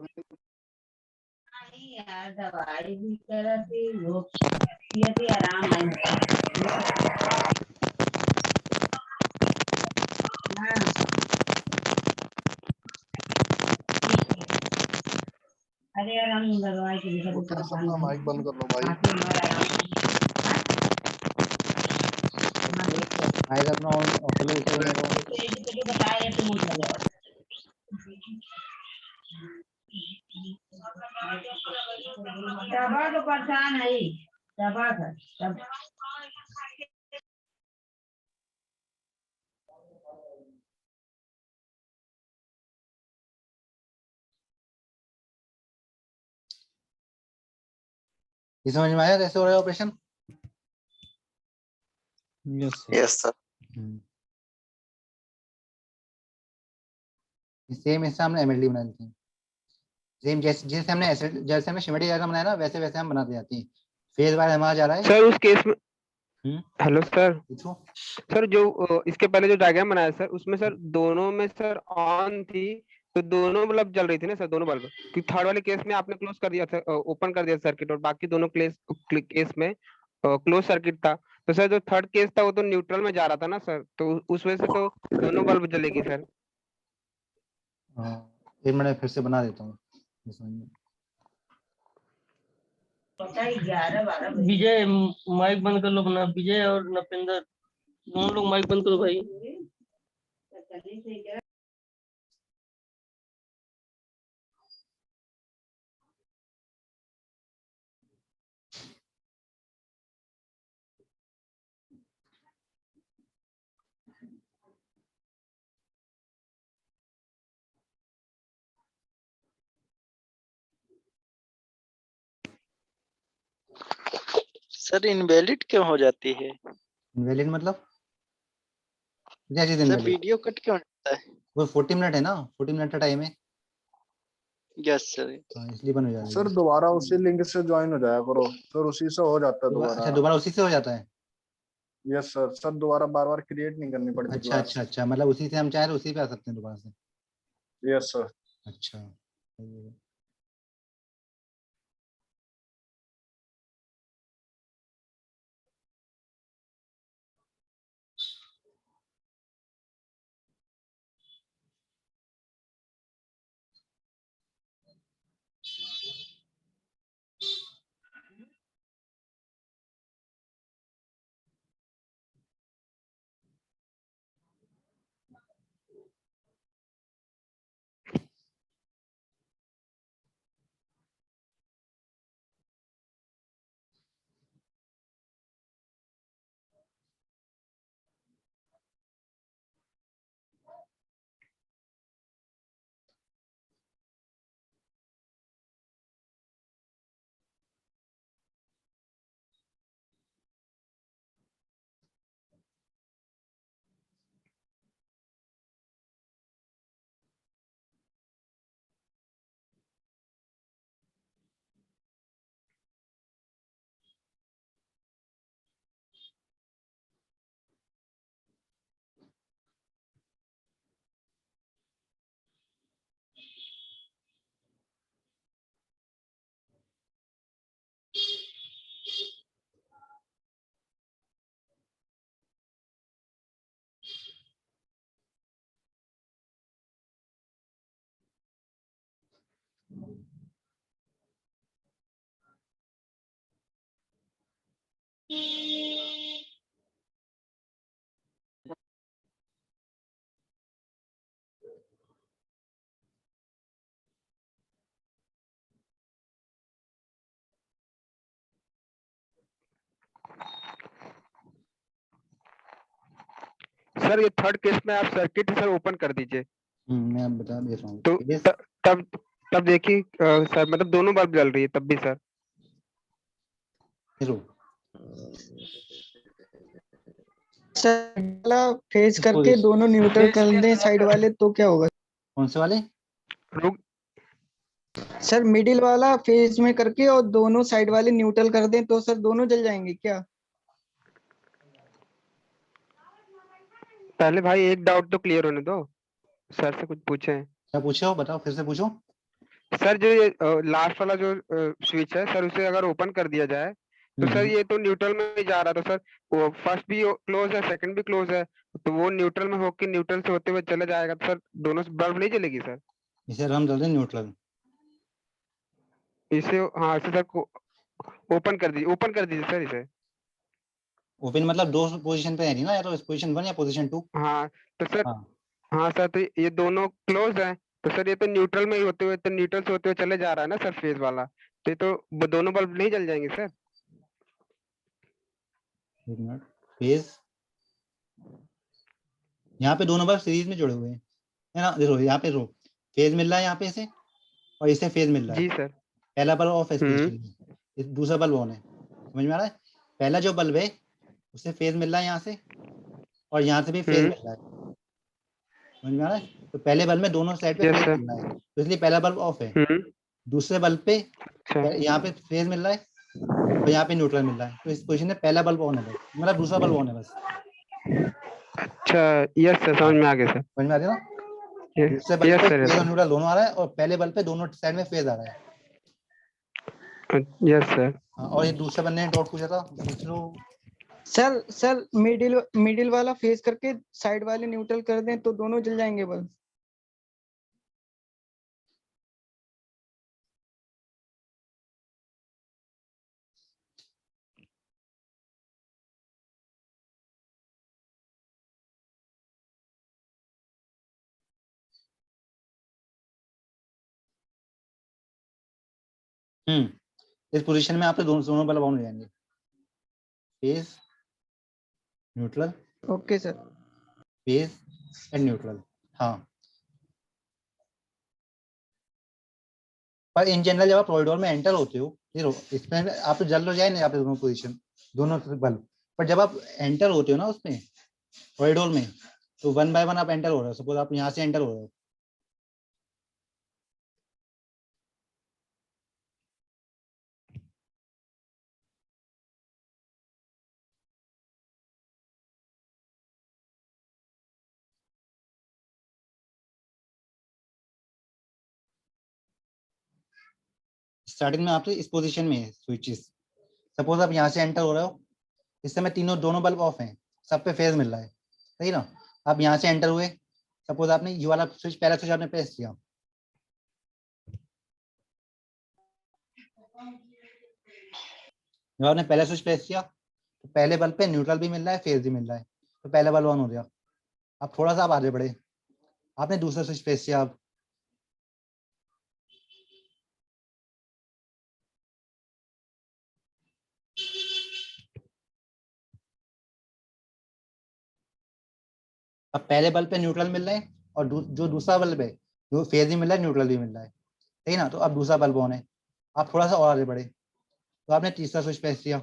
नहीं यार, दवाई भी तरह से वो किया थी, आराम नहीं हुआ। हाँ अरे यार, हम दवाई की वजह से ओके, परेशान सबका थे। माइक बंद कर लो भाई। काफी हमारा आराम माइक अपना ऑन क्लोज होने दो। तो बताया तुम उठो। दवा तो परेशान है ही, दवा का तब ये समझ में आया कैसे हो रहा है ऑपरेशन? Yes sir. सेम इससे हमने एमएलडी बना दी थी। सेम जैसे हमने सिमेट्रिक डायग्राम बनाया ना, वैसे वैसे हम बनाते जाते हैं। फेज वाइज हमारा जा रहा है सर उस केस में। Hello sir. पूछो। सर जो इसके पहले जो डायग्राम बनाया सर, उसमें सर दोनों में सर ऑन थी, तो दोनों मतलब जल रही थी ना सर, दोनों बल्ब। क्योंकि थर्ड वाले केस में आपने क्लोज कर दिया था, ओपन कर दिया सर्किट, और बाकी दोनों केस में क्लोज सर्किट था। तो सर जो थर्ड केस था वो तो न्यूट्रल में जा रहा था ना सर, तो उस वजह से तो दोनों बल्ब जलेगी सर। एक मिनट फिर से बना देता हूँ। पता ही 11-12 बजे। विजय माइक बंद कर लो अपना, विजय और नपेंद्र दोनों लोग माइक बंद करो भाई। सर इनवैलिड क्यों हो जाती है? इनवैलिड मतलब क्या चीज सर इनवैलिड? वीडियो कट क्यों होता है? वो 40 मिनट है ना, 40 मिनट का टाइम है। Yes sir. इसलिए बन हो जा रही सर है। दोबारा उसी लिंक से ज्वाइन हो जाया करो, सर उसी से हो जाता है दोबारा। अच्छा, दोबारा उसी से हो जाता है। यस सर, सर दोबारा बार बार क्रिएट नहीं करनी पड़ती अच्छा क्लास। अच्छा अच्छा, मतलब उसी से हम चाहे तो उसी पे आ सकते हैं दोबारा से। Yes sir. अच्छा। सर ये थर्ड केस में आप सर्किट सर ओपन कर दीजिए। मैं बता दे रहा हूँ तो तब तब देखिए सर, मतलब दोनों बल्ब जल रही है तब भी सर। सर फेज करके दोनों न्यूट्रल कर दें साइड वाले, तो क्या होगा? कौन से वाले? सर मिडिल वाला फेज में करके और दोनों साइड वाले न्यूट्रल कर दें, तो सर दोनों जल जाएंगे क्या? पहले भाई एक डाउट तो क्लियर होने दो, सर से कुछ पूछे। क्या पूछे हो, बताओ फिर से पूछो। सर जो ये लास्ट वाला जो स्विच है सर, उसे अगर ओपन कर दिया जाए तो सर ये तो न्यूट्रल में ही जा रहा था सर। वो फर्स्ट भी क्लोज है, सेकंड भी क्लोज है, तो वो न्यूट्रल में होके न्यूट्रल से होते हुए चला जाएगा तो सर दोनों बल्ब नहीं जलेगी सर? इसे हम चलते हैं न्यूट्रल। इसे हाँ इसे सर ओपन कर दीजिए सर इसे। ओपन मतलब दो पोजीशन पे है नहीं ना, या तो पोजीशन 1 या पोजीशन 2। हाँ तो सर, हाँ हाँ सर तो ये दोनों क्लोज है, तो सर ये तो न्यूट्रल में ही होते हुए, तो न्यूट्रल से होते हुए चले जा रहा है ना सर फेज वाला, तो ये तो दोनों बल्ब नहीं जल जाएंगे सर? एक मिनट। फेज, यहाँ पे दोनों बल्ब सीरीज में जुड़े हुए हैं, है ना। देखो यहाँ पे रो फेज मिल रहा है यहाँ पे इसे, और इसे फेज मिल रहा है। जी सर। पहला बल्ब ऑफ है इस हम्म। पोजीशन में, इस दूसरा बल्ब ऑन है। समझ में आ रहा है? पहला जो बल्ब है उसे फेज मिल रहा है यहाँ से, और यहाँ से भी फेज मिल रहा है। समझ में आ रहा है? तो पहले बल्ब में दोनों साइड पे यस फेज सर। मिल रहा है, तो इसलिए पहला बल्ब ऑफ है। हम्म। दूसरे बल्ब पे अच्छा यहाँ पे फेज मिल रहा है, और यहाँ पे न्यूट्रल मिल रहा है, तो इस पोजीशन में पहला बल्ब ऑन है बस, मतलब दूसरा बल्ब ऑन है बस। अच्छा, यस सर समझ में आ गया सर। समझ में आ रहा है ना? दूसरे बल्ब यस पे सर, फेज यस और न्यूट्रल दोनों आ रहा है, और पहले बल्ब पे दोनों साइड में फेज आ रहा है। सर। Yes sir. हाँ, और ये दूसरे बंदे ने डॉट पूछा था, पूछ लो। सर मिडिल वाला फेस करके साइड वाले न्यूट्रल कर दें तो दोनों जल जाएंगे बल्ब। इस पोजीशन में आपके दोनों बल्ब ऑन हो जाएंगे, phase neutral, okay sir. Phase and neutral. हाँ, पर इन जनरल जब आप कॉरिडोर में एंटर होते हो, इसमें आप तो जल हो जाए ना, आप दोनों पोजीशन, दोनों बल्ब, पर जब आप एंटर होते हो ना उसमें कॉरिडोर में, तो 1 बाय 1 आप एंटर हो रहे हो। सपोज आप यहाँ से एंटर हो रहे हो, स्टार्टिंग में आपसे इस पोजीशन में है स्विचेस। सपोज आप यहाँ से एंटर हो रहे हो, इस समय दोनों बल्ब ऑफ हैं, सब पे फेज मिल रहा है, सही ना। आप यहाँ से एंटर हुए, सपोज आपने ये वाला स्विच, पहला स्विच आपने प्रेस किया, जब आपने पहला स्विच प्रेस किया तो पहले बल्ब पे न्यूट्रल भी मिल रहा है, फेज भी मिल रहा है, तो पहला बल्ब ऑन हो गया। अब थोड़ा सा आप आगे बढ़े, आपने दूसरा स्विच प्रेस किया, अब पहले बल्ब पे न्यूट्रल मिल रहा है, और जो दूसरा बल्ब है जो फेज भी मिल रहा है, न्यूट्रल भी मिल रहा है, सही ना। तो अब दूसरा बल्ब ऑन है, आप थोड़ा सा और आगे बढ़े, तो आपने तीसरा स्विच प्रेस किया,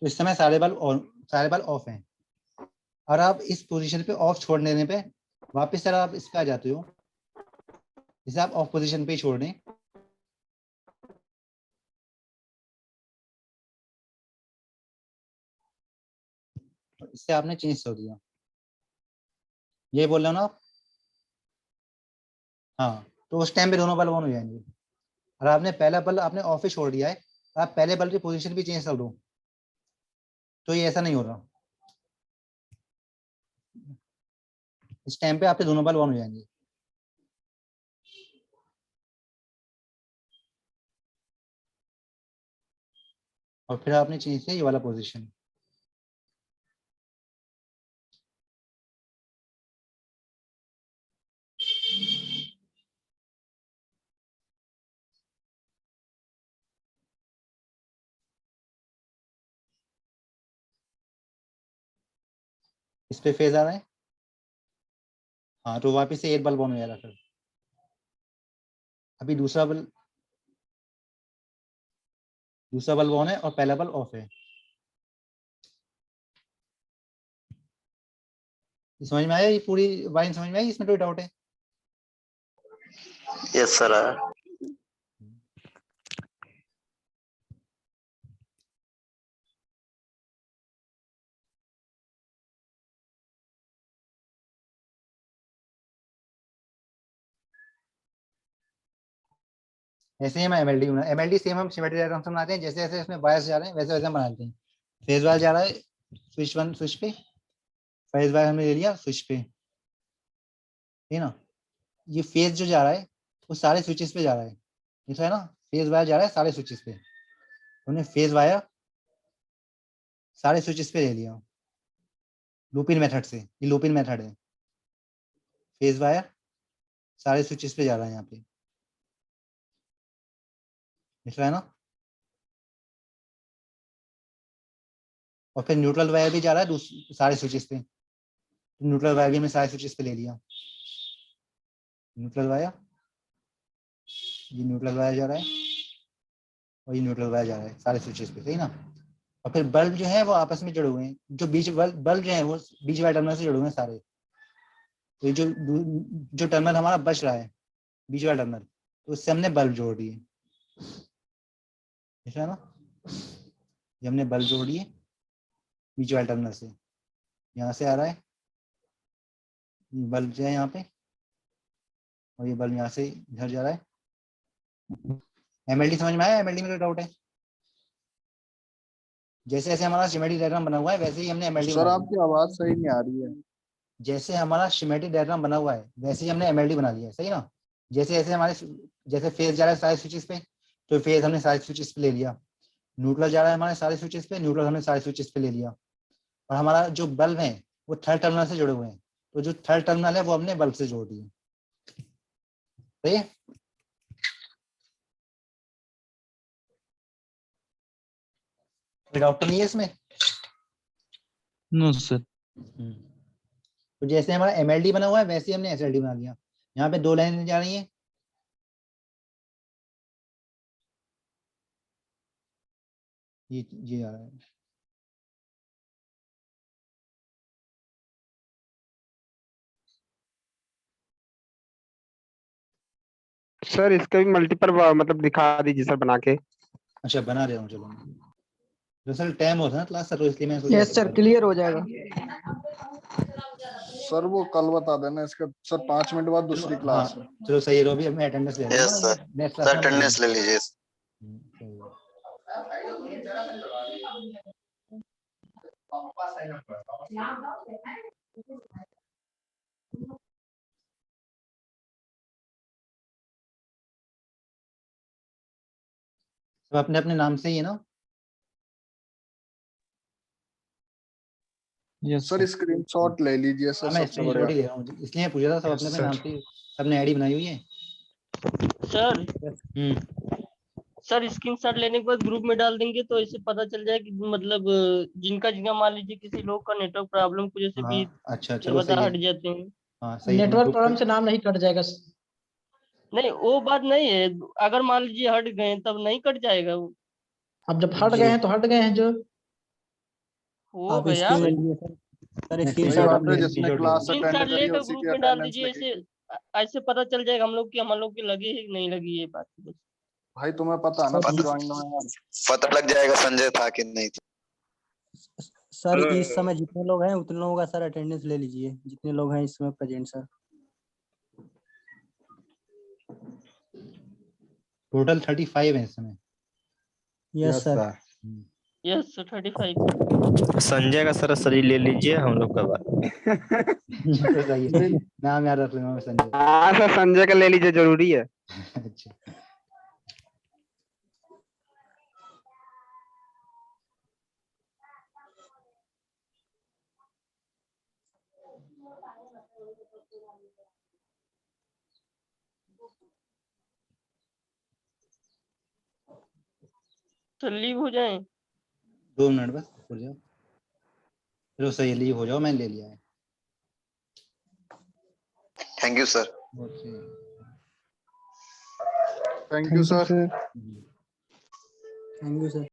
तो इस समय सारे बल्ब ऑफ हैं। और आप इस पोजीशन पे ऑफ छोड़ देने पे वापस सर आप इस पे आ जाते हो, इसे आप ऑफ पोजीशन पे ही छोड़ दें, इससे आपने चेंज कर दिया, ये बोल रहे हो ना आप। हाँ, तो उस टाइम पे दोनों बल्ब ऑन हो जाएंगे। और आपने पहला बल्ब आपने ऑफ ही छोड़ दिया है, आप पहले बल्ब की पोजीशन भी चेंज कर दो, तो ये ऐसा नहीं हो रहा। इस टाइम पे आपके दोनों बल्ब ऑन हो जाएंगे। और फिर आपने चेंज किया ये वाला पोजीशन, इस पे फेज आ रहा है। हाँ, तो वापस से एक बल्ब ऑन हो जाएगा फिर। अभी दूसरा बल्ब ऑन है और पहला बल्ब ऑफ है। समझ में आया? ये पूरी वाइन समझ में आई? इसमें कोई डाउट है? Yes sir. ऐसे ही हम एमएलडी बना, एमएलडी सेम हम सिमेट्री डायग्राम से बनाते हैं, जैसे जैसे इसमें वायर्स जा रहे हैं वैसे वैसे हम बनाते हैं। फेज वायर जा रहा है स्विच 1 स्विच पे, फेज वायर हमने ले लिया स्विच पे, ठीक है ना। ये फेज जो जा रहा है वो सारे स्विचेस पे जा रहा है, ठीक है ना। फेज वायर जा रहा है सारे स्विचेस पे, हमने फेज वायर सारे स्विचेस पे ले लिया लूपिन मेथड से, ये लूपिन मेथड है। फेज वायर सारे स्विचेस पे जा रहा है यहाँ पे, दिख रहा है ना। और फिर न्यूट्रल वायर भी जा रहा है सारे स्विचेस पे, न्यूट्रल वायर भी हमने सारे स्विचेस पे ले लिया। न्यूट्रल वायर, ये न्यूट्रल वायर जा रहा है और ये न्यूट्रल वायर जा रहा है सारे स्विचेस पे, सही ना। और फिर बल्ब जो है वो आपस में जुड़े हुए हैं, जो बीच बल्ब जो है वो बीच वाले टर्मिनल से जुड़े हुए हैं सारे। तो ये जो टर्मिनल हमारा बच रहा है बीच वाला टर्मिनल, तो उससे हमने बल्ब जोड़ दिए, ठीक है ना। ये हमने बल्ब जोड़ दिए बीच वाले टर्मिनल से, यहाँ से आ रहा है बल्ब जो है यहाँ पे, और ये बल्ब यहाँ से इधर जा रहा है। एमएलडी समझ में आया? एमएलडी में कोई डाउट है? जैसे जैसे हमारा सिमेट्रिक डायग्राम बना हुआ है वैसे ही हमने एमएलडी सर आपकी आवाज सही नहीं आ रही है। जैसे हमारा सिमेट्रिक डायग्राम बना हुआ है वैसे ही हमने एमएलडी बना लिया है, सही ना। जैसे जैसे हमारे जैसे फेज जा रहा है सारे स्विचेस पे, तो फेज हमने सारे स्विचेस पे ले लिया। न्यूट्रल जा रहा है हमारे सारे स्विचेस पे, न्यूट्रल हमने सारे स्विचेस पे ले लिया। और हमारा जो बल्ब है वो थर्ड टर्मिनल से जुड़े हुए हैं, तो जो थर्ड टर्मिनल है वो हमने बल्ब से जोड़ दिए, सही है। कोई डाउट नहीं है इसमें? No sir. तो जैसे हमारा एमएलडी बना हुआ है वैसे ही हमने एसएलडी बना लिया। यहाँ पे 2 लाइनें जा रही हैं, ये आ रहा है। सर इसका भी मल्टीपल मतलब दिखा दीजिए सर बना के। अच्छा बना रहे हूँ, चलो। दरअसल टाइम होता है ना क्लास सर, तो इसलिए मैं सोचा यस सर, क्लियर हो जाएगा। सर वो कल बता देना इसका। सर 5 मिनट बाद दूसरी क्लास है। चलो सही है, अभी मैं अटेंडेंस ले लूंगा। Yes sir, next class sir में अटेंडेंस ले लीजिए। सही है। सब अपने अपने नाम से ही है ना? यस सर स्क्रीनशॉट ले लीजिए सर, मैं सबसे स्क्रीनशॉट बढ़िया। ही ले रहा हूँ, इसलिए मैं पूछ रहा था सब अपने अपने नाम से सबने आईडी बनाई हुई है। सर सर स्क्रीनशॉट लेने के बाद ग्रुप में डाल देंगे तो इससे पता चल जाए कि मतलब जिनका जिनका मान लीजिए किसी लोग का नेटवर्क प्रॉब्लम की वजह से भी अच्छा क्या चलो पता सही हट है। जाते हैं। हाँ सही है। नेटवर्क प्रॉब्लम से नाम नहीं कट जाएगा। नहीं वो बात नहीं है, अगर मान लीजिए हट गए तब नहीं कट जाएगा वो। अब जब हट गए हैं तो हट गए हैं जो हो आप गया स्क्रीन ले लीजिए सर। सर सही स्क्रीनशॉट बात आप है, ले जिसने लीजिए। क्लास अटेंड स्क्रीनशॉट करी है लेकर उसी ग्रुप की में डाल अटेंडेंस दीजिए, लिखी। ऐसे पता चल जाएगा हम लोग की लगी है कि नहीं लगी, ये बात बस। भाई तुम्हें पता है ना तुम ज्वाइन हो यार। पता लग जाएगा संजय था कि नहीं था। सर इस समय जितने लोग हैं उतने लोगों का सर अटेंडेंस ले लीजिए, जितने लोग हैं इस समय प्रेजेंट सर। टोटल 35 है इस समय। Yes sir. यस 35। संजय का सर शरीर ले लीजिए हम लोग का बात। तो सही है, नाम याद रख लूंगा मैं संजय। हाँ सर संजय का ले लीजिए, जरूरी है। अच्छा तो लीव हो जाए। 2 मिनट बस हो जाओ। चलो सही है, लीव हो जाओ, मैंने ले लिया है। Thank you sir. Thank you sir. Thank you sir.